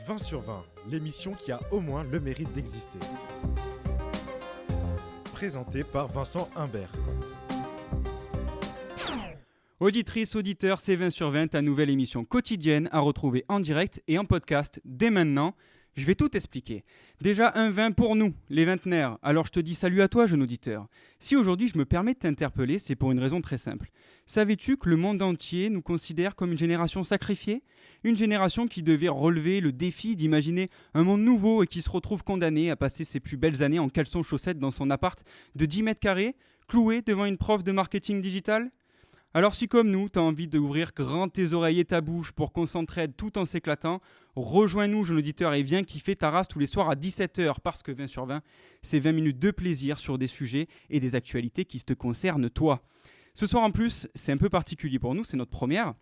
20 sur 20, l'émission qui a au moins le mérite d'exister. Présentée par Vincent Humbert. Auditrices, auditeurs, c'est 20 sur 20, ta nouvelle émission quotidienne à retrouver en direct et en podcast dès maintenant. Je vais tout expliquer. Déjà un 20 pour nous, les vingtenaires. Alors je te dis salut à toi, jeune auditeur. Si aujourd'hui je me permets de t'interpeller, c'est pour une raison très simple. Savais-tu que le monde entier nous considère comme une génération sacrifiée ? Une génération qui devait relever le défi d'imaginer un monde nouveau et qui se retrouve condamnée à passer ses plus belles années en caleçon chaussettes dans son appart de 10 mètres carrés, cloué devant une prof de marketing digital ? Alors si comme nous, tu as envie d'ouvrir grand tes oreilles et ta bouche pour concentrer tout en s'éclatant, rejoins-nous, jeune auditeur, et viens kiffer ta race tous les soirs à 17h, parce que 20 sur 20, c'est 20 minutes de plaisir sur des sujets et des actualités qui te concernent toi. Ce soir en plus, c'est un peu particulier pour nous, c'est notre première.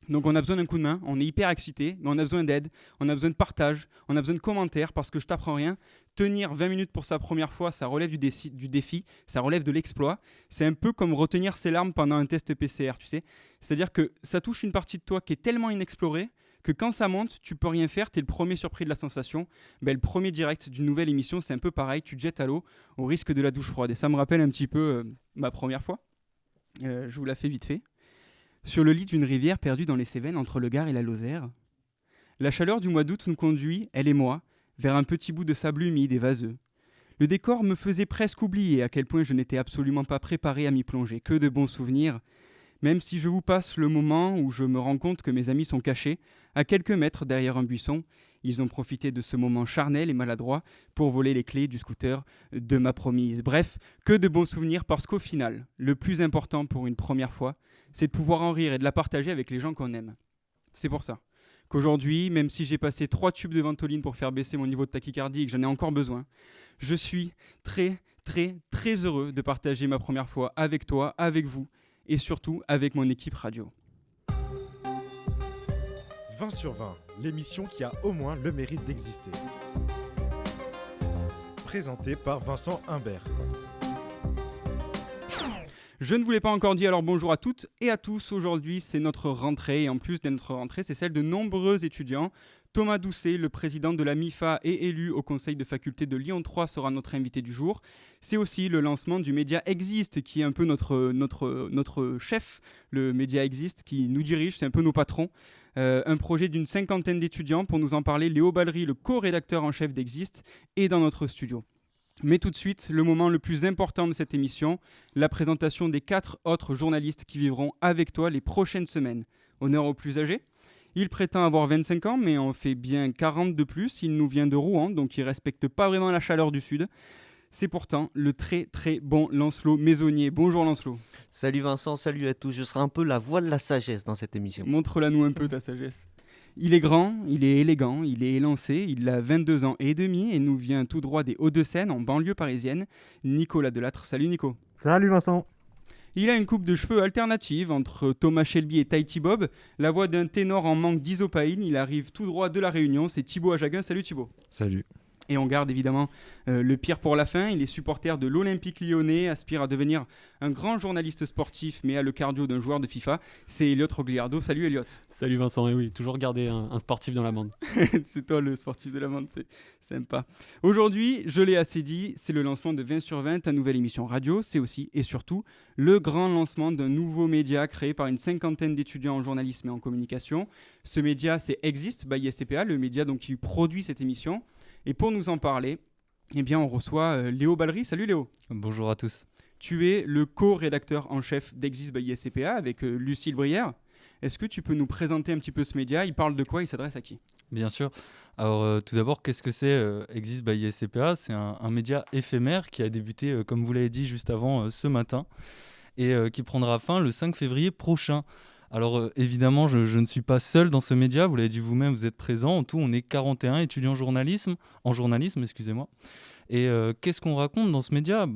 Donc on a besoin d'un coup de main, on est hyper excités, mais on a besoin d'aide, on a besoin de partage, on a besoin de commentaires, parce que je t'apprends rien. Tenir 20 minutes pour sa première fois, ça relève du défi, ça relève de l'exploit. C'est un peu comme retenir ses larmes pendant un test PCR, tu sais. C'est-à-dire que ça touche une partie de toi qui est tellement inexplorée que quand ça monte, tu peux rien faire, tu es le premier surpris de la sensation. Le premier direct d'une nouvelle émission, c'est un peu pareil, tu te jettes à l'eau au risque de la douche froide. Et ça me rappelle un petit peu ma première fois. Je vous la fais vite fait. Sur le lit d'une rivière perdue dans les Cévennes entre le Gard et la Lozère, la chaleur du mois d'août nous conduit, elle et moi, vers un petit bout de sable humide et vaseux. Le décor me faisait presque oublier à quel point je n'étais absolument pas préparé à m'y plonger. Que de bons souvenirs. Même si je vous passe le moment où je me rends compte que mes amis sont cachés, à quelques mètres derrière un buisson, ils ont profité de ce moment charnel et maladroit pour voler les clés du scooter de ma promise. Bref, que de bons souvenirs parce qu'au final, le plus important pour une première fois, c'est de pouvoir en rire et de la partager avec les gens qu'on aime. C'est pour ça qu'aujourd'hui, même si j'ai passé 3 tubes de Ventoline pour faire baisser mon niveau de tachycardie et que j'en ai encore besoin, je suis très heureux de partager ma première fois avec toi, avec vous et surtout avec mon équipe radio. 20 sur 20, l'émission qui a au moins le mérite d'exister. Présentée par Vincent Humbert. Je ne vous l'ai pas encore dit, alors bonjour à toutes et à tous. Aujourd'hui, c'est notre rentrée et en plus de notre rentrée, c'est celle de nombreux étudiants. Thomas Doucet, le président de la MIFA et élu au conseil de faculté de Lyon 3, sera notre invité du jour. C'est aussi le lancement du Média Existe, qui est un peu notre chef, le Média Existe, qui nous dirige, c'est un peu nos patrons. Un projet d'une 50aine d'étudiants. Pour nous en parler, Léo Ballery, le co-rédacteur en chef d'Existe, est dans notre studio. Mais tout de suite, le moment le plus important de cette émission, la présentation des 4 autres journalistes qui vivront avec toi les prochaines semaines. Honneur aux plus âgés. Il prétend avoir 25 ans, mais en fait bien 40 de plus. Il nous vient de Rouen, donc il ne respecte pas vraiment la chaleur du Sud. C'est pourtant le très bon Lancelot Maisonnier. Bonjour Lancelot. Salut Vincent, salut à tous. Je serai un peu la voix de la sagesse dans cette émission. Montre-la-nous un peu ta sagesse. Il est grand, il est élégant, il est élancé, il a 22 ans et demi et nous vient tout droit des Hauts-de-Seine, en banlieue parisienne. Nicolas Delattre. Salut Nico. Salut Vincent. Il a une coupe de cheveux alternative entre Thomas Shelby et Tahiti Bob. La voix d'un ténor en manque d'isopaïne. Il arrive tout droit de la Réunion. C'est Thibaut Ajaguin. Salut Thibaut. Salut. Et on garde évidemment le pire pour la fin. Il est supporter de l'Olympique Lyonnais, aspire à devenir un grand journaliste sportif, mais a le cardio d'un joueur de FIFA. C'est Elliot Rogliardo. Salut Elliot. Salut Vincent, et oui, toujours garder un sportif dans la bande. C'est toi le sportif de la bande, c'est sympa. Aujourd'hui, je l'ai assez dit, c'est le lancement de 20 sur 20, ta nouvelle émission radio. C'est aussi et surtout le grand lancement d'un nouveau média créé par une 50aine d'étudiants en journalisme et en communication. Ce média, c'est Existe by SCPA, le média donc, qui produit cette émission. Et pour nous en parler, eh bien, on reçoit Léo Ballery. Salut Léo. Bonjour à tous. Tu es le co-rédacteur en chef d'Existe by SCPA avec Lucille Brière. Est-ce que tu peux nous présenter un petit peu ce média ? Il parle de quoi ? Il s'adresse à qui ? Bien sûr. Alors tout d'abord, qu'est-ce que c'est Existe by SCPA ? C'est un média éphémère qui a débuté, comme vous l'avez dit juste avant, ce matin et qui prendra fin le 5 février prochain. Alors évidemment, je ne suis pas seul dans ce média, vous l'avez dit vous-même, vous êtes présents. En tout, on est 41 étudiants en journalisme. Et qu'est-ce qu'on raconte dans ce média ?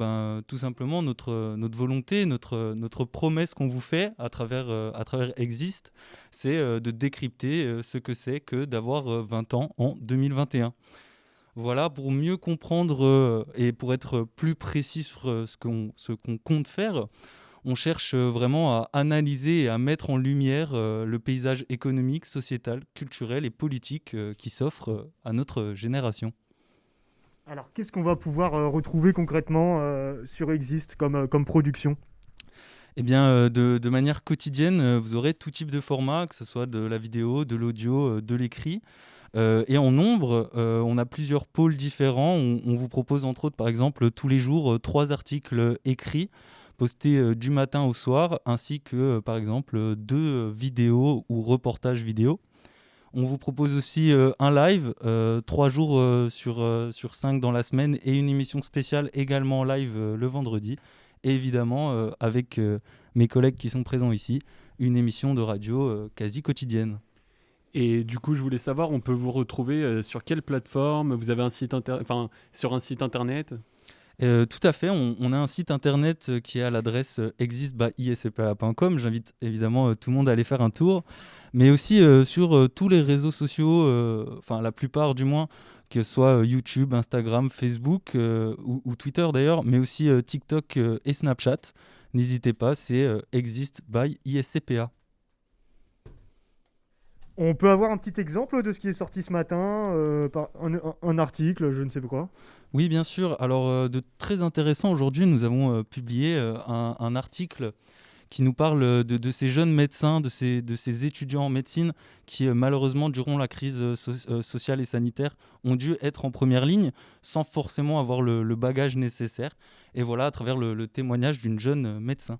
Tout simplement notre volonté, notre promesse qu'on vous fait à travers Existe, c'est de décrypter ce que c'est que d'avoir 20 ans en 2021. Voilà, pour mieux comprendre et pour être plus précis sur ce qu'on compte faire, On cherche vraiment à analyser et à mettre en lumière le paysage économique, sociétal, culturel et politique qui s'offre à notre génération. Alors, qu'est-ce qu'on va pouvoir retrouver concrètement sur Exist comme production ? Eh bien, de manière quotidienne, vous aurez tout type de format, que ce soit de la vidéo, de l'audio, de l'écrit. Et en nombre, on a plusieurs pôles différents. On vous propose entre autres, par exemple, tous les jours, 3 articles écrits postés du matin au soir, ainsi que, par exemple, 2 vidéos ou reportages vidéo. On vous propose aussi un live, 3 jours sur 5 dans la semaine, et une émission spéciale également en live le vendredi. Et évidemment, avec mes collègues qui sont présents ici, une émission de radio quasi quotidienne. Et du coup, je voulais savoir, on peut vous retrouver sur quelle plateforme ? Vous avez un site sur un site internet ? Tout à fait, on a un site internet qui est à l'adresse exist.iscpa.com. J'invite évidemment tout le monde à aller faire un tour, mais aussi sur tous les réseaux sociaux, la plupart du moins, que ce soit YouTube, Instagram, Facebook ou Twitter d'ailleurs, mais aussi TikTok et Snapchat. N'hésitez pas, c'est Exist by ISCPA. On peut avoir un petit exemple de ce qui est sorti ce matin, un article, je ne sais pas quoi. Oui, bien sûr. Alors, de très intéressant, aujourd'hui, nous avons publié un article qui nous parle de ces jeunes médecins, de ces étudiants en médecine qui, malheureusement, durant la crise sociale et sanitaire, ont dû être en première ligne sans forcément avoir le bagage nécessaire. Et voilà, à travers le témoignage d'une jeune médecin.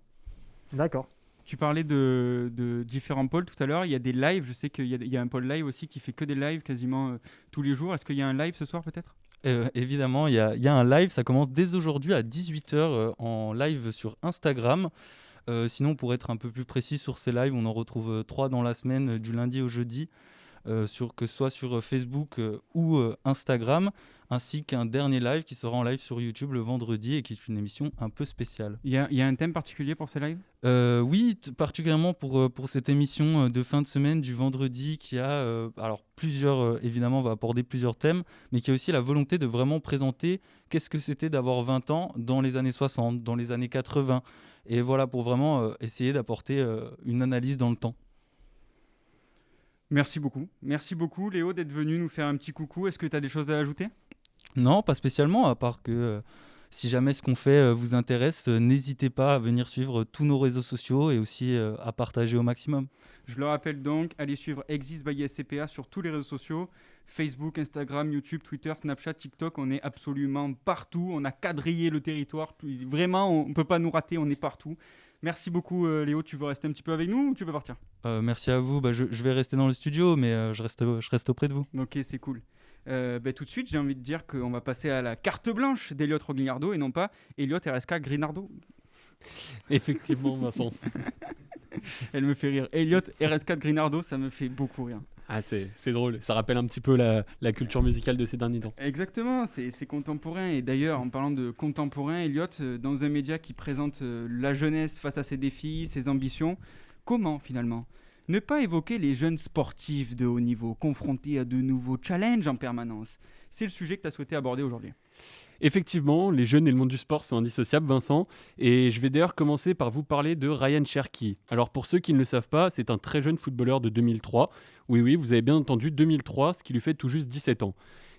D'accord. Tu parlais de différents pôles tout à l'heure. Il y a des lives. Je sais qu'il y a un pôle live aussi qui fait que des lives quasiment tous les jours. Est-ce qu'il y a un live ce soir peut-être ? Évidemment, il y a un live. Ça commence dès aujourd'hui à 18h en live sur Instagram. Sinon, pour être un peu plus précis sur ces lives, on en retrouve 3 dans la semaine, du lundi au jeudi, que ce soit sur Facebook ou Instagram, ainsi qu'un dernier live qui sera en live sur YouTube le vendredi et qui est une émission un peu spéciale. Il y a un thème particulier pour ces lives ? Oui, particulièrement pour cette émission de fin de semaine du vendredi qui a plusieurs, évidemment, on va aborder plusieurs thèmes, mais qui a aussi la volonté de vraiment présenter qu'est-ce que c'était d'avoir 20 ans dans les années 60, dans les années 80. Et voilà, pour vraiment essayer d'apporter une analyse dans le temps. Merci beaucoup. Merci beaucoup, Léo, d'être venu nous faire un petit coucou. Est-ce que tu as des choses à ajouter ? Non, pas spécialement, à part que si jamais ce qu'on fait vous intéresse, n'hésitez pas à venir suivre tous nos réseaux sociaux et aussi à partager au maximum. Je le rappelle donc, allez suivre Exist by ISCPA sur tous les réseaux sociaux. Facebook, Instagram, YouTube, Twitter, Snapchat, TikTok, on est absolument partout. On a quadrillé le territoire. Vraiment, on ne peut pas nous rater, on est partout. Merci beaucoup Léo, tu veux rester un petit peu avec nous ou tu veux partir ? Merci à vous, je vais rester dans le studio, mais je reste auprès de vous. Ok, c'est cool. Tout de suite, j'ai envie de dire qu'on va passer à la carte blanche d'Eliott Rogliardo et non pas Eliott RSK Grinardo. Effectivement, Vincent. Elle me fait rire. Eliott RSK Grinardo, ça me fait beaucoup rire. Ah, c'est drôle. Ça rappelle un petit peu la culture musicale de ces derniers temps. Exactement, c'est contemporain. Et d'ailleurs, en parlant de contemporain, Eliott, dans un média qui présente la jeunesse face à ses défis, ses ambitions, comment finalement ne pas évoquer les jeunes sportifs de haut niveau, confrontés à de nouveaux challenges en permanence ? C'est le sujet que tu as souhaité aborder aujourd'hui. Effectivement, les jeunes et le monde du sport sont indissociables, Vincent. Et je vais d'ailleurs commencer par vous parler de Ryan Cherki. Alors pour ceux qui ne le savent pas, c'est un très jeune footballeur de 2003. Oui, vous avez bien entendu 2003, ce qui lui fait tout juste 17 ans.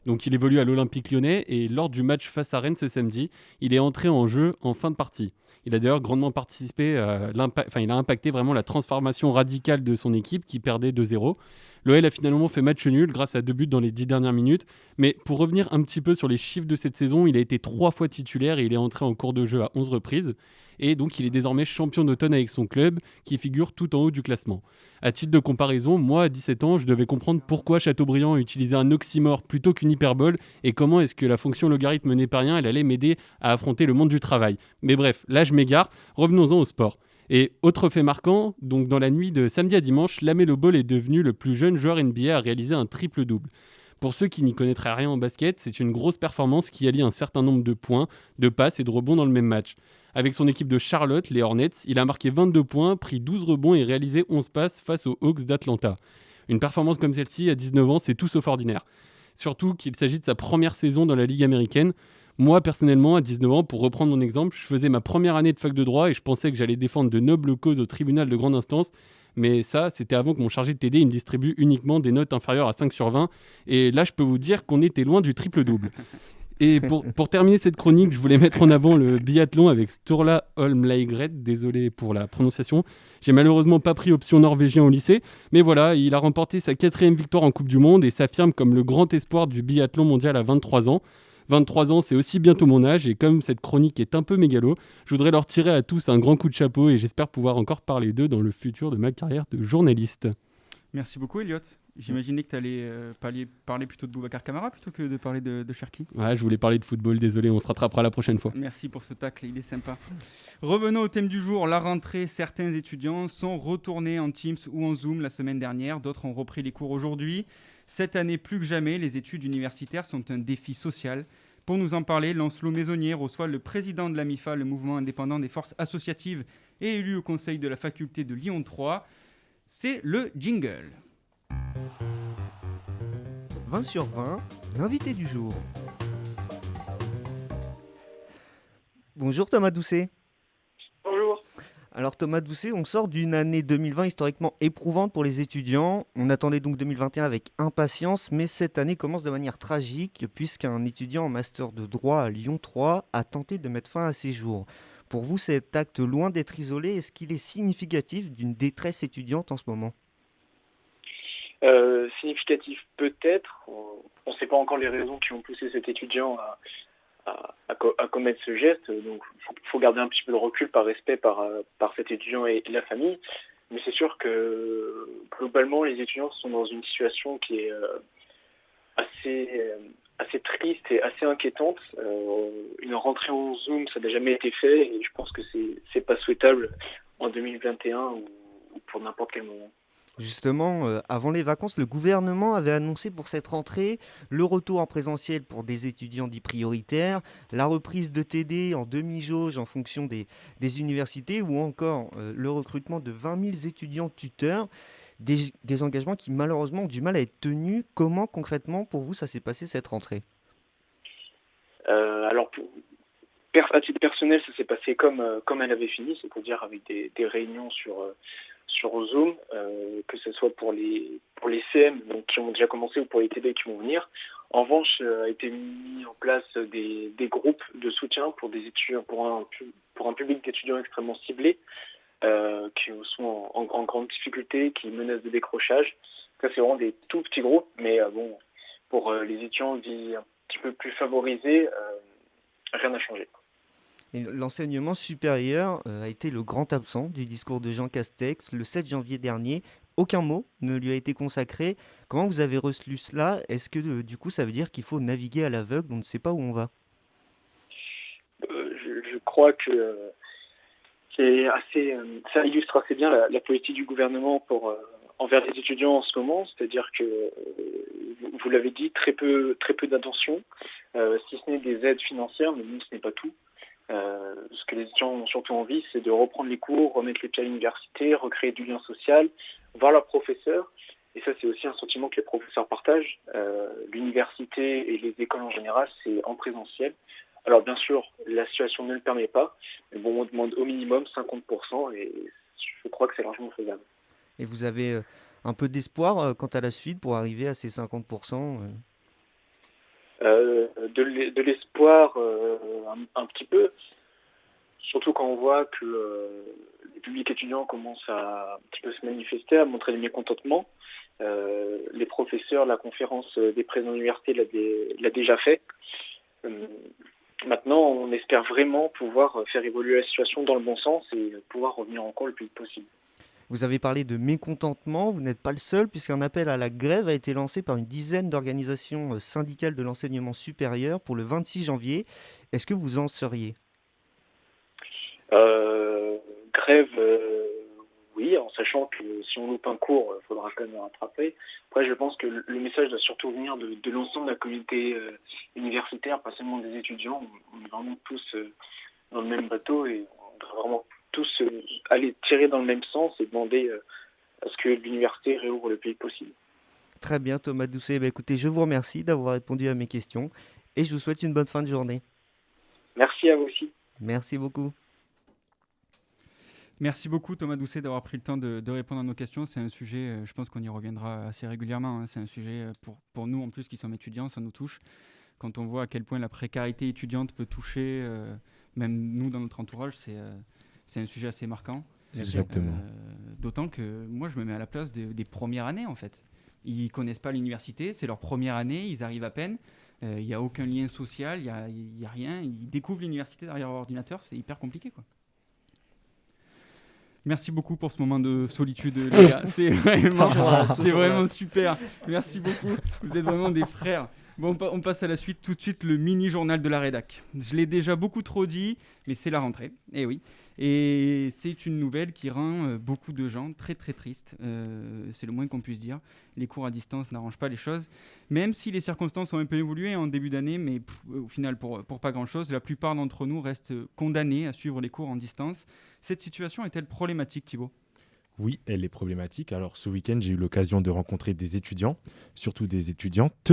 Donc il évolue à l'Olympique Lyonnais et lors du match face à Rennes ce samedi, il est entré en jeu en fin de partie. Il a d'ailleurs grandement participé, il a impacté vraiment la transformation radicale de son équipe qui perdait 2-0. L'OL a finalement fait match nul grâce à 2 buts dans les 10 dernières minutes. Mais pour revenir un petit peu sur les chiffres de cette saison, il a été 3 fois titulaire et il est entré en cours de jeu à 11 reprises. Et donc il est désormais champion d'automne avec son club qui figure tout en haut du classement. À titre de comparaison, moi à 17 ans, je devais comprendre pourquoi Chateaubriand utilisait un oxymore plutôt qu'une hyperbole et comment est-ce que la fonction logarithme népérien elle allait m'aider à affronter le monde du travail. Mais bref, là je m'égare, revenons-en au sport. Et autre fait marquant, donc dans la nuit de samedi à dimanche, LaMelo Ball est devenu le plus jeune joueur NBA à réaliser un triple-double. Pour ceux qui n'y connaîtraient rien en basket, c'est une grosse performance qui allie un certain nombre de points, de passes et de rebonds dans le même match. Avec son équipe de Charlotte, les Hornets, il a marqué 22 points, pris 12 rebonds et réalisé 11 passes face aux Hawks d'Atlanta. Une performance comme celle-ci, à 19 ans, c'est tout sauf ordinaire. Surtout qu'il s'agit de sa première saison dans la Ligue américaine. Moi, personnellement, à 19 ans, pour reprendre mon exemple, je faisais ma première année de fac de droit et je pensais que j'allais défendre de nobles causes au tribunal de grande instance. Mais ça, c'était avant que mon chargé de TD il me distribue uniquement des notes inférieures à 5 sur 20. Et là, je peux vous dire qu'on était loin du triple-double. Et pour terminer cette chronique, je voulais mettre en avant le biathlon avec Sturla Holmleigret. Désolé pour la prononciation. J'ai malheureusement pas pris option norvégien au lycée. Mais voilà, il a remporté sa 4e victoire en Coupe du Monde et s'affirme comme le grand espoir du biathlon mondial à 23 ans. 23 ans, c'est aussi bientôt mon âge. Et comme cette chronique est un peu mégalo, je voudrais leur tirer à tous un grand coup de chapeau et j'espère pouvoir encore parler d'eux dans le futur de ma carrière de journaliste. Merci beaucoup, Elliot. J'imaginais que tu allais parler plutôt de Boubacar Kamara plutôt que de parler de Cherki. Ouais, je voulais parler de football, désolé, on se rattrapera la prochaine fois. Merci pour ce tacle, il est sympa. Revenons au thème du jour, la rentrée. Certains étudiants sont retournés en Teams ou en Zoom la semaine dernière, d'autres ont repris les cours aujourd'hui. Cette année, plus que jamais, les études universitaires sont un défi social. Pour nous en parler, Lancelot Maisonnier reçoit le président de la MIFA, le mouvement indépendant des forces associatives, et élu au conseil de la faculté de Lyon 3. C'est le jingle. 20 sur 20, l'invité du jour. Bonjour Thomas Doucet. Bonjour. Alors Thomas Doucet, on sort d'une année 2020 historiquement éprouvante pour les étudiants. On attendait donc 2021 avec impatience, mais cette année commence de manière tragique puisqu'un étudiant en master de droit à Lyon 3 a tenté de mettre fin à ses jours. Pour vous, cet acte, loin d'être isolé, est-ce qu'il est significatif d'une détresse étudiante en ce moment ? Significatif peut-être. On ne sait pas encore les raisons qui ont poussé cet étudiant à commettre ce geste. Donc il faut garder un petit peu de recul par respect par cet étudiant et la famille. Mais c'est sûr que globalement, les étudiants sont dans une situation qui est assez triste et assez inquiétante. Une rentrée en Zoom, ça n'a jamais été fait et je pense que c'est pas souhaitable en 2021 ou pour n'importe quel moment. Justement, avant les vacances, le gouvernement avait annoncé pour cette rentrée le retour en présentiel pour des étudiants dits prioritaires, la reprise de TD en demi-jauge en fonction des universités ou encore le recrutement de 20 000 étudiants tuteurs, des engagements qui malheureusement ont du mal à être tenus. Comment concrètement pour vous ça s'est passé cette rentrée ? Alors, à titre personnel, ça s'est passé comme elle avait fini, c'est-à-dire avec des réunions sur Zoom, que ce soit pour les CM donc, qui ont déjà commencé ou pour les TD qui vont venir. En revanche, a été mis en place des groupes de soutien pour des étudiants, pour un public d'étudiants extrêmement ciblés, qui sont en grande difficulté, qui menacent de décrochage. Ça, c'est vraiment des tout petits groupes, mais pour les étudiants dits un petit peu plus favorisés, rien n'a changé. Et l'enseignement supérieur a été le grand absent du discours de Jean Castex le 7 janvier dernier. Aucun mot ne lui a été consacré. Comment vous avez reçu cela ? Est-ce que du coup ça veut dire qu'il faut naviguer à l'aveugle, on ne sait pas où on va ? Je crois que ça illustre assez bien la politique du gouvernement envers les étudiants en ce moment, c'est-à-dire que, vous l'avez dit, très peu d'attention, si ce n'est des aides financières, mais ce n'est pas tout. Ce que les étudiants ont surtout envie, c'est de reprendre les cours, remettre les pieds à l'université, recréer du lien social, voir leurs professeurs. Et ça, c'est aussi un sentiment que les professeurs partagent. L'université et les écoles en général, c'est en présentiel. Alors bien sûr, la situation ne le permet pas, mais bon, on demande au minimum 50% et je crois que c'est largement faisable. Et vous avez un peu d'espoir quant à la suite pour arriver à ces 50% De l'espoir un petit peu, surtout quand on voit que le public étudiant commence à un petit peu se manifester, à montrer le mécontentement. Les professeurs, la conférence des présidents d'université l'a déjà fait. Maintenant, on espère vraiment pouvoir faire évoluer la situation dans le bon sens et pouvoir revenir en cours le plus vite possible. Vous avez parlé de mécontentement, vous n'êtes pas le seul puisqu'un appel à la grève a été lancé par une dizaine d'organisations syndicales de l'enseignement supérieur pour le 26 janvier. Est-ce que vous en seriez ? Grève, oui, en sachant que si on loupe un cours, il faudra quand même le rattraper. Après, je pense que le message doit surtout venir de l'ensemble de la communauté universitaire, pas seulement des étudiants. On est vraiment tous dans le même bateau et on doit vraiment tous aller tirer dans le même sens et demander à ce que l'université réouvre le plus vite possible. Très bien Thomas Doucet, écoutez, je vous remercie d'avoir répondu à mes questions et je vous souhaite une bonne fin de journée. Merci à vous aussi. Merci beaucoup. Merci beaucoup Thomas Doucet d'avoir pris le temps de répondre à nos questions. C'est un sujet, je pense qu'on y reviendra assez régulièrement. C'est un sujet pour nous en plus qui sommes étudiants, ça nous touche. Quand on voit à quel point la précarité étudiante peut toucher, même nous dans notre entourage, c'est un sujet assez marquant. Exactement. D'autant que moi je me mets à la place des premières années en fait. Ils connaissent pas l'université, c'est leur première année, ils arrivent à peine. Il n'y a aucun lien social, il y a rien. Ils découvrent l'université derrière leur ordinateur, c'est hyper compliqué quoi. Merci beaucoup pour ce moment de solitude, les gars. C'est vraiment super. Merci beaucoup. Vous êtes vraiment des frères. Bon, on passe à la suite. Tout de suite, le mini-journal de la rédac. Je l'ai déjà beaucoup trop dit, mais c'est la rentrée. Eh oui. Et c'est une nouvelle qui rend beaucoup de gens très très tristes. C'est le moins qu'on puisse dire. Les cours à distance n'arrangent pas les choses. Même si les circonstances ont un peu évolué en début d'année, mais au final pour pas grand-chose, la plupart d'entre nous restent condamnés à suivre les cours en distance. Cette situation est-elle problématique, Thibaut ? Oui, elle est problématique. Alors ce week-end, j'ai eu l'occasion de rencontrer des étudiants, surtout des étudiantes.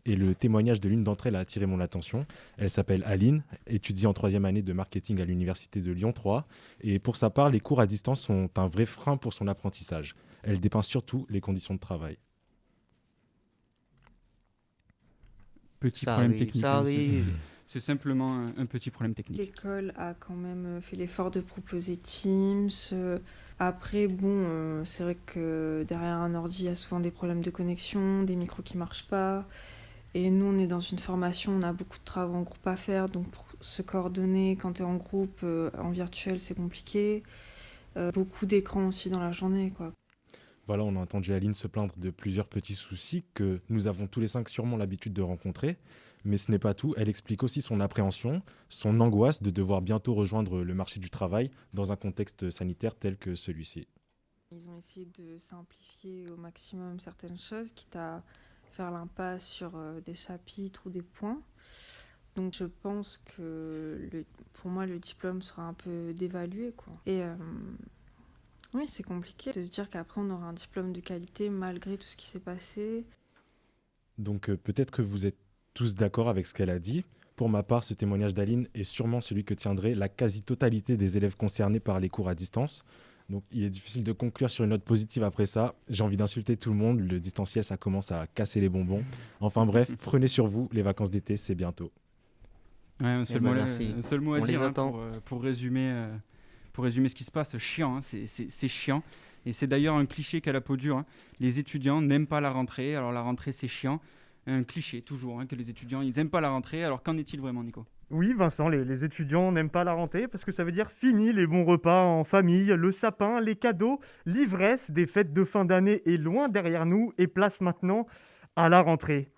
Et le témoignage de l'une d'entre elles a attiré mon attention. Elle s'appelle Aline, étudie en 3e année de marketing à l'université de Lyon 3. Et pour sa part, les cours à distance sont un vrai frein pour son apprentissage. Elle dépeint surtout les conditions de travail. Petit problème technique. Ça arrive. C'est simplement un petit problème technique. L'école a quand même fait l'effort de proposer Teams. Après, c'est vrai que derrière un ordi, il y a souvent des problèmes de connexion, des micros qui ne marchent pas. Et nous, on est dans une formation, on a beaucoup de travaux en groupe à faire. Donc, pour se coordonner quand tu es en groupe, en virtuel, c'est compliqué. Beaucoup d'écrans aussi dans la journée, quoi. Voilà, on a entendu Aline se plaindre de plusieurs petits soucis que nous avons tous les 5 sûrement l'habitude de rencontrer. Mais ce n'est pas tout. Elle explique aussi son appréhension, son angoisse de devoir bientôt rejoindre le marché du travail dans un contexte sanitaire tel que celui-ci. Ils ont essayé de simplifier au maximum certaines choses, quitte à faire l'impasse sur des chapitres ou des points. Donc je pense que pour moi, le diplôme sera un peu dévalué, quoi. Et oui, c'est compliqué de se dire qu'après, on aura un diplôme de qualité malgré tout ce qui s'est passé. Donc peut-être que vous êtes tous d'accord avec ce qu'elle a dit. Pour ma part, ce témoignage d'Aline est sûrement celui que tiendrait la quasi-totalité des élèves concernés par les cours à distance. Donc il est difficile de conclure sur une note positive après ça. J'ai envie d'insulter tout le monde. Le distanciel, ça commence à casser les bonbons. Enfin bref, prenez sur vous. Les vacances d'été, c'est bientôt. Ouais, un seul mot à On dire les attend. pour résumer ce qui se passe. Chiant, c'est chiant. Et c'est d'ailleurs un cliché qu'à la peau dure. Les étudiants n'aiment pas la rentrée. Alors la rentrée, c'est chiant. Un cliché toujours, que les étudiants, ils n'aiment pas la rentrée. Alors qu'en est-il vraiment, Nico ? Oui, Vincent, les étudiants n'aiment pas la rentrée parce que ça veut dire fini les bons repas en famille, le sapin, les cadeaux, l'ivresse des fêtes de fin d'année est loin derrière nous et place maintenant à la rentrée.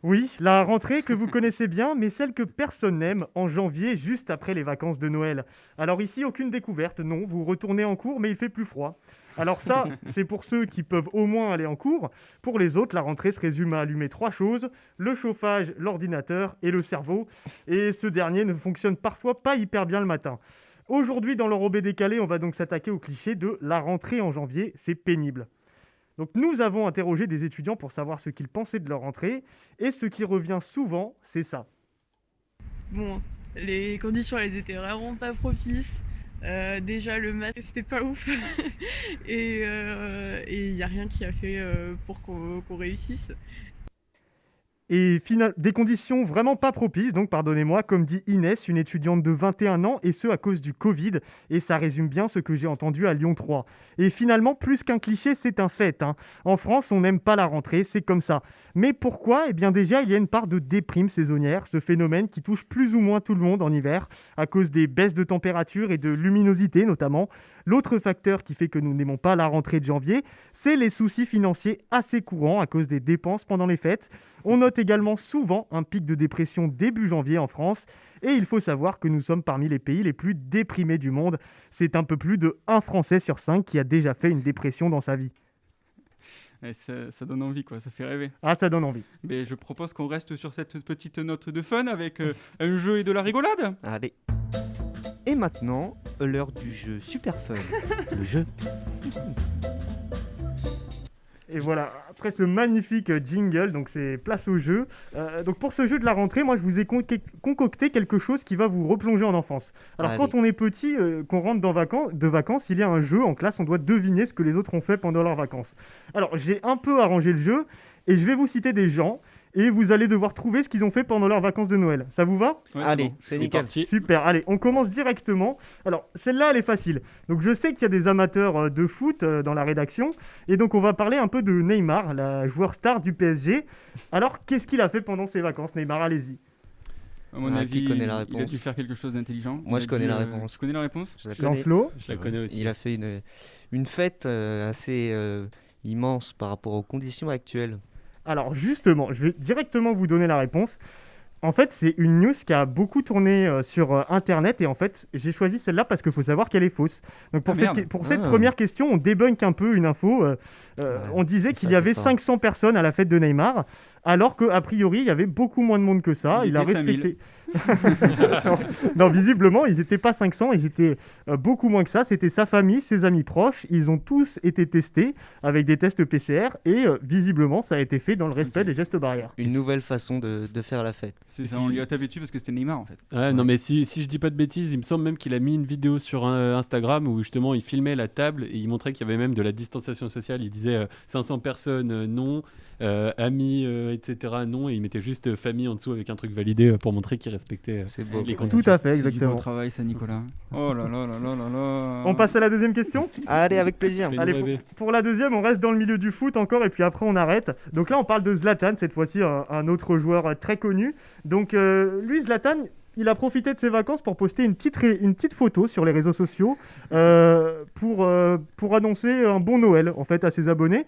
Oui, la rentrée que vous connaissez bien, mais celle que personne n'aime en janvier, juste après les vacances de Noël. Alors ici, aucune découverte, non, vous retournez en cours, mais il fait plus froid. Alors ça, c'est pour ceux qui peuvent au moins aller en cours. Pour les autres, la rentrée se résume à allumer 3 choses, le chauffage, l'ordinateur et le cerveau. Et ce dernier ne fonctionne parfois pas hyper bien le matin. Aujourd'hui, dans l'enrobé décalé, on va donc s'attaquer au cliché de la rentrée en janvier, c'est pénible. Donc nous avons interrogé des étudiants pour savoir ce qu'ils pensaient de leur rentrée. Et ce qui revient souvent, c'est ça. Bon, les conditions, elles étaient vraiment pas propices. Déjà le maths c'était pas ouf et il n'y a rien qui a fait pour qu'on réussisse. Et des conditions vraiment pas propices, donc pardonnez-moi, comme dit Inès, une étudiante de 21 ans, et ce à cause du Covid, et ça résume bien ce que j'ai entendu à Lyon 3. Et finalement, plus qu'un cliché, c'est un fait. En France, on n'aime pas la rentrée, c'est comme ça. Mais pourquoi ? Eh bien déjà, il y a une part de déprime saisonnière, ce phénomène qui touche plus ou moins tout le monde en hiver, à cause des baisses de température et de luminosité notamment. L'autre facteur qui fait que nous n'aimons pas la rentrée de janvier, c'est les soucis financiers assez courants à cause des dépenses pendant les fêtes. On note également souvent un pic de dépression début janvier en France. Et il faut savoir que nous sommes parmi les pays les plus déprimés du monde. C'est un peu plus de 1 Français sur 5 qui a déjà fait une dépression dans sa vie. Ouais, ça donne envie, quoi. Ça fait rêver. Ah, ça donne envie. Mais je propose qu'on reste sur cette petite note de fun avec un jeu et de la rigolade. Allez. Et maintenant, l'heure du jeu super fun. Le jeu. Et voilà, après ce magnifique jingle, donc c'est place au jeu. Donc pour ce jeu de la rentrée, moi je vous ai concocté quelque chose qui va vous replonger en enfance. Alors Allez. quand on est petit, qu'on rentre de vacances, il y a un jeu en classe, on doit deviner ce que les autres ont fait pendant leurs vacances. Alors j'ai un peu arrangé le jeu et je vais vous citer des gens et vous allez devoir trouver ce qu'ils ont fait pendant leurs vacances de Noël. Ça vous va ? Ouais, Allez, bon. c'est nickel. parti. Super, allez, on commence directement. Alors, celle-là, elle est facile. Donc, je sais qu'il y a des amateurs de foot dans la rédaction. Et donc, on va parler un peu de Neymar, la joueur star du PSG. Alors, qu'est-ce qu'il a fait pendant ses vacances, Neymar ? Allez-y. À mon Ah, avis, qui connaît la il a réponse dû faire quelque chose d'intelligent. Moi, Il je a connais dû, la réponse. Tu connais la réponse ? Je la connais. Lancelot ? Je la connais aussi. Il a fait une fête assez immense par rapport aux conditions actuelles. Alors, justement, je vais directement vous donner la réponse. En fait, c'est une news qui a beaucoup tourné sur Internet. Et en fait, j'ai choisi celle-là parce qu'il faut savoir qu'elle est fausse. Donc, pour Ah, cette, merde. pour cette Ah. première question, on débunk un peu une info. On disait qu'il ça, y avait c'est fort. 500 personnes à la fête de Neymar, alors qu'a priori, il y avait beaucoup moins de monde que ça. Il Il a était respecté. non, visiblement, ils n'étaient pas 500, ils étaient beaucoup moins que ça. C'était sa famille, ses amis proches. Ils ont tous été testés avec des tests PCR et visiblement, ça a été fait dans le respect des gestes barrières. Une nouvelle façon de faire la fête. C'est ça, on lui a tapé dessus parce que c'était Neymar en fait. Ouais, non, mais si je dis pas de bêtises, il me semble même qu'il a mis une vidéo sur Instagram où justement il filmait la table et il montrait qu'il y avait même de la distanciation sociale. Il disait 500 personnes, non, amis, etc., non, et il mettait juste famille en dessous avec un truc validé pour montrer qu'il respectait C'est beau. les Tout conditions. à fait, C'est du beau exactement. travail ça, Nicolas. Oh là là là là là là. On passe à la deuxième question. Allez, avec plaisir. Fais-nous Allez, rêver. pour la deuxième, on reste dans le milieu du foot encore et puis après on arrête. Donc là, on parle de Zlatan, cette fois-ci un autre joueur très connu. Donc lui, Zlatan, il a profité de ses vacances pour poster une petite photo sur les réseaux sociaux pour annoncer un bon Noël en fait à ses abonnés.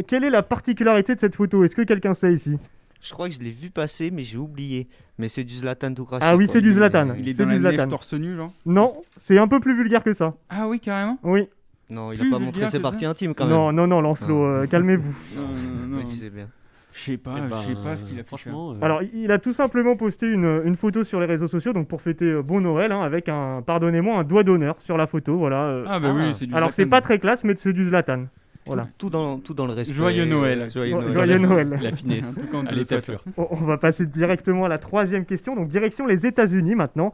Quelle est la particularité de cette photo ? Est-ce que quelqu'un sait ici ? Je crois que je l'ai vu passer, mais j'ai oublié. Mais c'est du Zlatan tout craché. Ah oui, quoi. c'est du Zlatan. Il est C'est dans du la Zlatan. neige torse nu genre. Non, c'est un peu plus vulgaire que ça. Ah oui, carrément. Oui. Non, il Plus a pas vulgaire montré ses que ça parties intimes quand même. Non, Lancelot, calmez-vous. Non, non, Ouais, non. tu sais bien. Je sais pas, Eh ben, je sais pas ce qu'il a fait. franchement. Alors, il a tout simplement posté une photo sur les réseaux sociaux, donc pour fêter Bon Noël, hein, avec pardonnez-moi, un doigt d'honneur sur la photo. Voilà. Ah bah oui, c'est du Alors, c'est Zlatan. pas très classe, mais c'est du Zlatan. Voilà. Tout dans le respect. Joyeux Noël. Joyeux Noël. Joyeux Noël. La finesse. En tout cas, on te à le souhaite. l'étaflure. On va passer directement à la troisième question, donc direction les États-Unis maintenant,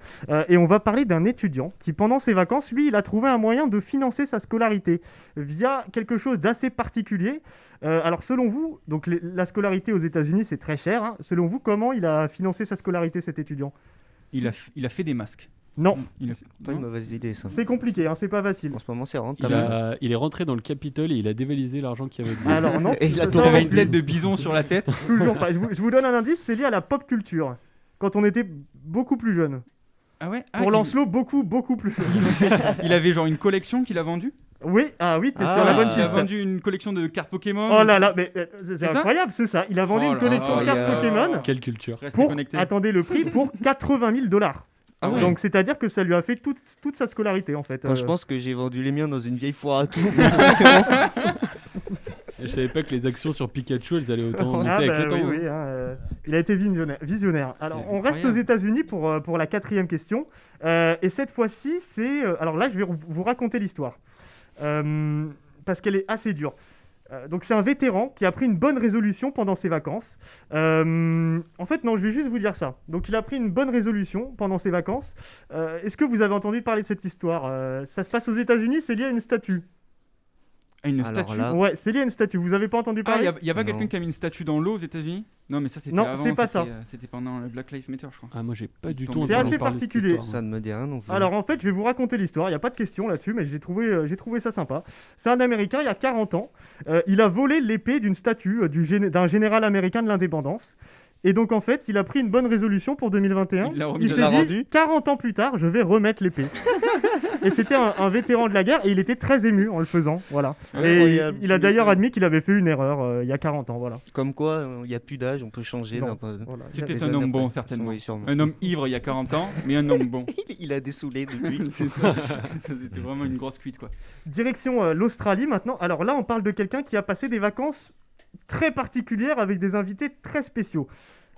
et on va parler d'un étudiant qui, pendant ses vacances, lui, il a trouvé un moyen de financer sa scolarité via quelque chose d'assez particulier. Alors, selon vous, donc la scolarité aux États-Unis, c'est très cher. Hein. Selon vous, comment il a financé sa scolarité, cet étudiant ? Il a fait des masques. Non, Il a... Pas une non mauvaise idée ça. c'est compliqué, hein, c'est pas facile. En ce moment, c'est rentable. Il est rentré dans le Capitole et il a dévalisé l'argent qu'il y avait dedans. Alors non, Et il a ça- tout ça- Il avait une tête de bison sur la tête. toujours pas. Je vous donne un indice, c'est lié à la pop culture. Quand on était beaucoup plus jeune. Ah ouais. Pour Lancelot, beaucoup plus jeune. Il avait genre une collection qu'il a vendue. Oui, t'es Ah, sur la bonne Il a piste. vendu une collection de cartes Pokémon. Oh là là, mais c'est C'est ça incroyable, c'est ça. Il a vendu Oh une là collection là, de cartes il y a- Pokémon Quelle culture. Restez pour, connectés. attendez le prix, pour $80 000. Ah ouais. Donc c'est-à-dire que ça lui a fait toute sa scolarité en fait. Quand je pense que j'ai vendu les miens dans une vieille foire à tout. Je savais pas que les actions sur Pikachu elles allaient autant monter Ah avec bah le temps. oui, hein. il a été visionnaire. Alors, C'est on reste aux incroyable. États-Unis pour la quatrième question. Et cette fois-ci, c'est... alors là, je vais vous raconter l'histoire. Parce qu'elle est assez dure. Donc, c'est un vétéran qui a pris une bonne résolution pendant ses vacances. En fait, non, je vais juste vous dire ça. Donc, il a pris une bonne résolution pendant ses vacances. Est-ce que vous avez entendu parler de cette histoire ? Ça se passe aux États-Unis, c'est lié à une statue. Une Alors statue. là- Ouais, c'est lié à une statue. Vous avez pas entendu Ah, parler ? y a pas Non. quelqu'un qui a mis une statue dans l'eau aux États-Unis ? Non, mais ça c'était Non, avant. c'est pas ça. C'était pendant le Black Lives Matter, je crois. Ah, moi j'ai pas du C'est tout entendu assez parler de cette particulier. histoire. Ça ne me dit rien non plus. Alors en fait, je vais vous raconter l'histoire. Il n'y a pas de question là-dessus, mais j'ai trouvé ça sympa. C'est un Américain, il y a 40 ans. Il a volé l'épée d'une statue d'un général américain de l'indépendance. Et donc en fait, il a pris une bonne résolution pour 2021. Il l'a remis Il dans s'est la dit, rendu. 40 ans plus tard, je vais remettre l'épée. Et c'était un vétéran de la guerre et il était très ému en le faisant. Voilà. Et Incroyable, il a tu d'ailleurs m'étonnes. admis qu'il avait fait une erreur il y a 40 ans. Voilà. Comme quoi, il n'y a plus d'âge, on peut changer. Non. d'un peu. Voilà. C'était Les un années homme bon, après. certainement. Oui, sûrement. Un homme ivre il y a 40 ans, mais un homme bon. Il a dessoulé depuis. C'est ça. C'était vraiment une grosse cuite, quoi. Direction l'Australie maintenant. Alors là, on parle de quelqu'un qui a passé des vacances très particulières avec des invités très spéciaux.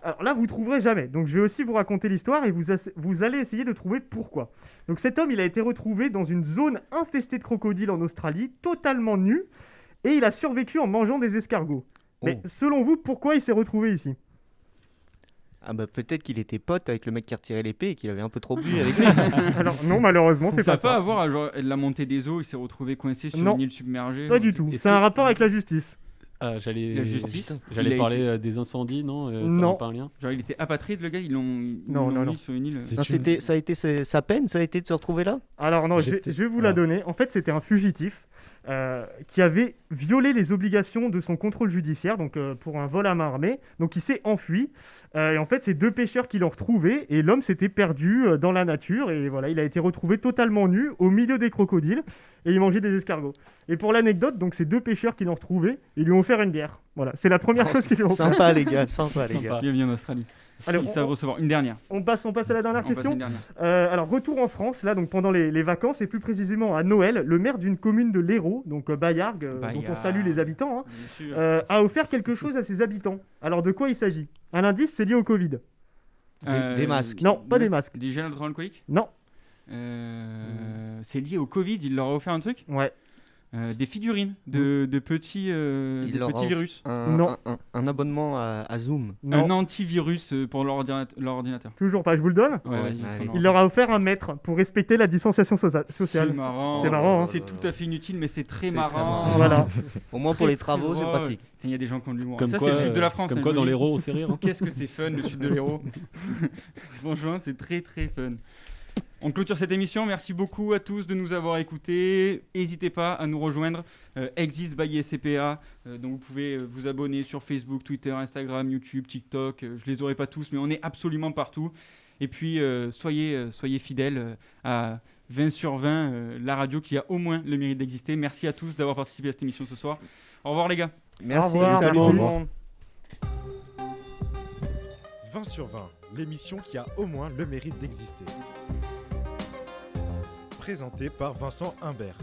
Alors là, vous ne trouverez jamais. Donc je vais aussi vous raconter l'histoire et vous allez essayer de trouver pourquoi. Donc cet homme, il a été retrouvé dans une zone infestée de crocodiles en Australie, totalement nu. et il a survécu en mangeant des escargots. Mais Oh. selon vous, pourquoi il s'est retrouvé ici? Ah bah peut-être qu'il était pote avec le mec qui retirait l'épée et qu'il avait un peu trop bu avec lui. Alors non, malheureusement, c'est Ça pas n'a pas à ça. voir genre, la montée des eaux, il s'est retrouvé coincé sur Non. une île submergée. Pas du tout. Est-ce C'est un que- rapport avec la justice. Ah, j'allais La justice. j'allais Il a parler été- des incendies, non Ça Non. n'a pas un lien Genre il était apatride le gars, ils l'ont Non, non, mis non. sur une île. C'est Non, une- ça a été sa peine, ça a été de se retrouver là. Alors non, je vais J'étais- vous la Ah. donner. En fait, c'était un fugitif qui avait violé les obligations de son contrôle judiciaire, donc pour un vol à main armée. Donc il s'est enfui. Et en fait, c'est 2 pêcheurs qui l'ont retrouvé et l'homme s'était perdu dans la nature. Et voilà, il a été retrouvé totalement nu au milieu des crocodiles et il mangeait des escargots. Et pour l'anecdote, donc ces 2 pêcheurs qui l'ont retrouvé, ils lui ont offert une bière. Voilà, c'est la première chose qu'ils lui ont fait. Sympa les gars, sympa les Sympa. gars. Bienvenue en Australie. Alors, Ils savent recevoir une dernière. on passe à la dernière On passe à question. une dernière. Alors, retour en France, là, donc pendant les vacances, et plus précisément à Noël, le maire d'une commune de l'Hérault, donc Bayargues, dont on Bayargues. salue les habitants, hein, Bien sûr. a offert quelque chose à ses habitants. Alors, de quoi il s'agit? Un indice, c'est lié au Covid. Des masques. Non, pas des masques. Des gels hydroalcooliques. Non. C'est lié au Covid, il leur a offert un truc. Ouais. Des figurines de petits, Il leur a offert virus. Non. un abonnement à Zoom. Non. Un antivirus pour leur ordinateur. Toujours pas, je vous le donne. Ouais, vas-y, allez. c'est Il leur a offert un mètre pour respecter la distanciation sociale. C'est marrant. C'est marrant, hein. C'est tout à fait inutile, mais c'est très C'est marrant. très marrant. Voilà. Au moins pour Très, les travaux, très c'est drôle. pratique. Il y a des gens qui ont de l'humour. Comme Ça, quoi, c'est le sud de la France. comme hein, quoi je dans vous dis. l'Hérault, on sait rire. hein. Qu'est-ce que c'est fun, le sud de l'Hérault. Franchement, c'est très très fun. On clôture cette émission. Merci beaucoup à tous de nous avoir écoutés. N'hésitez pas à nous rejoindre. Exist by SCPA, dont vous pouvez vous abonner sur Facebook, Twitter, Instagram, YouTube, TikTok. Je les aurai pas tous, mais on est absolument partout. Et puis, soyez fidèles à 20 sur 20, la radio qui a au moins le mérite d'exister. Merci à tous d'avoir participé à cette émission ce soir. Au revoir les gars. Merci, Au revoir. salut Au tout le revoir. monde. 20 sur 20, l'émission qui a au moins le mérite d'exister. Présentée par Vincent Humbert.